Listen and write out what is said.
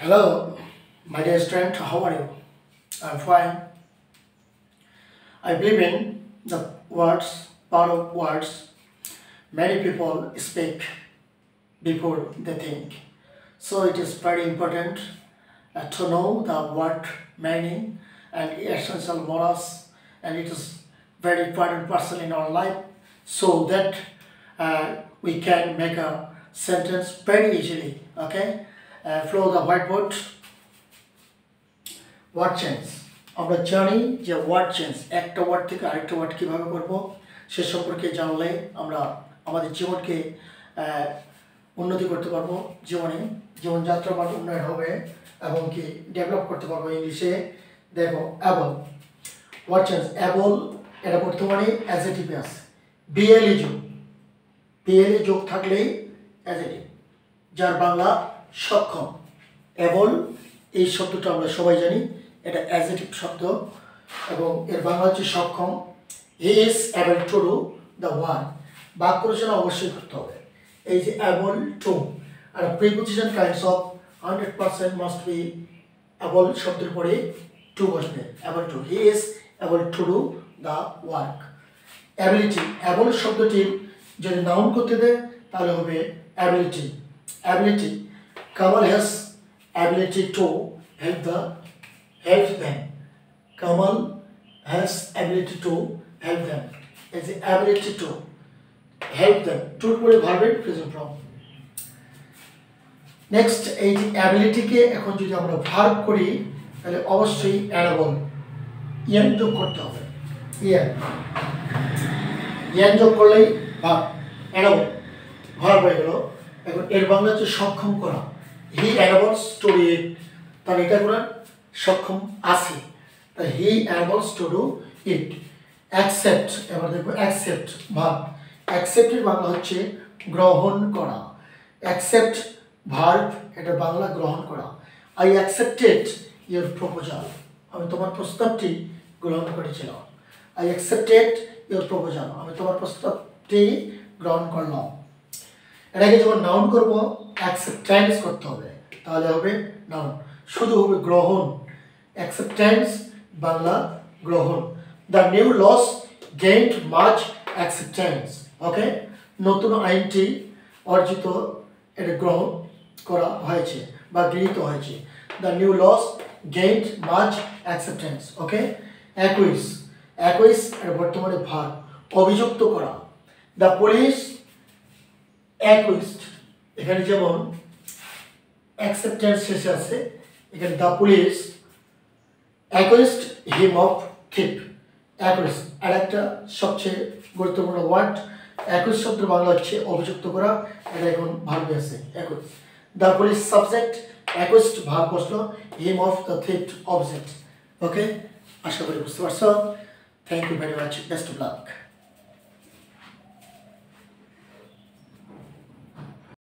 Hello, my dear student, how are you? I'm fine. I believe in the words, power of words. Many people speak before they think. So it is very important to know the word meaning and essential morals, and it is very important person in our life so that we can make a sentence very easily. Okay, follow the whiteboard. Word change আমরা জানি যে word change একটা word থেকে আরেকটা word কীভাবে করব সে সম্পর্কে জানলে আমরা আমাদের জীবনকে উন্নতি করতে পারবো জীবনযাত্রা মান উন্নয়ন হবে এবং কি ডেভেলপ করতে পারবো ইংলিশে দেখো অ্যাবল ওয়ার্ড চেঞ্জ অ্যাবল এটা বর্তমানে অ্যাজেটিভ আছে বিএলই যোগ থাকলেই অ্যাজেটিভ যার বাংলা সক্ষম অ্যাবল এই শব্দটা আমরা সবাই জানি এটা অ্যাডজেক্টিভ শব্দ এবং এর বাংলা হচ্ছে সক্ষম he is able to do the work বাক্য রচনা অবশ্যই করতে হবে এই যে এবল টু আর preposition kinds of 100% must be able শব্দের পরে টু বসবে able to he is able to do the work ability able শব্দটির যদি নাউন করতে দেয় তাহলে হবে ability Kamal has ability to help them. Kamal has ability to help them. It's the ability to help them. To পরে ভার্বের present form next এই যে অ্যাবিলিটিকে এখন যদি আমরা ভার্ব করি তাহলে অবশ্যই অ্যানাবল ইয়ান যোগ করতে হবে ইয়ান যোগ করলেই ভার্ব অ্যানাবল ভার্ব হয়ে গেল এখন এর বাংলা হচ্ছে সক্ষম করা হি অ্যানাবলস টু রিড তার এটা করার সক্ষম আছে তাই হি অ্যানাবলস টু ডু ইট অ্যাকসেপ্ট এবার দেখবো অ্যাকসেপ্ট ভার্ব অ্যাকসেপ্টের বাংলা হচ্ছে গ্রহণ করা অ্যাকসেপ্ট ভার্ব এটা বাংলা গ্রহণ করা আই অ্যাকসেপ্টেড ইউর প্রপোজাল আমি তোমার প্রস্তাবটি গ্রহণ করেছিলাম আই অ্যাকসেপ্টেড ইউর প্রপোজাল আমি তোমার প্রস্তাবটি গ্রহণ করলাম এটাকে যখন নাউন করবো অ্যাকসেপ্টেন্স করতে হবে তাহলে হবে নাউন শুধু হবে গ্রহণ অ্যাকসেপ্টেন্স বাংলা গ্রহণ the new laws gained much acceptance okay নতুন আইনটি অর্জিত এটা গ্রহণ করা হয়েছে বা গৃহীত হয়েছে the new laws gained much acceptance okay accuse এটা বর্তমানে ভার্ব অভিযুক্ত করা দ্য পুলিশ অ্যাকুইজড এখানে যেমন অ্যাকসেপ্টেন্স শেষে আছে এখানে the police accused him of thief accuse আর একটা সবচেয়ে গুরুত্বপূর্ণ ওয়ার্ড অ্যাকুইজ শব্দের বাংলা হচ্ছে অভিযুক্ত করা এটা এখন ভার্বে আছে accuse the police subject accused verb বসলো him of the thief object okay আশা করি বুঝতে পারছো thank you very much best of lakh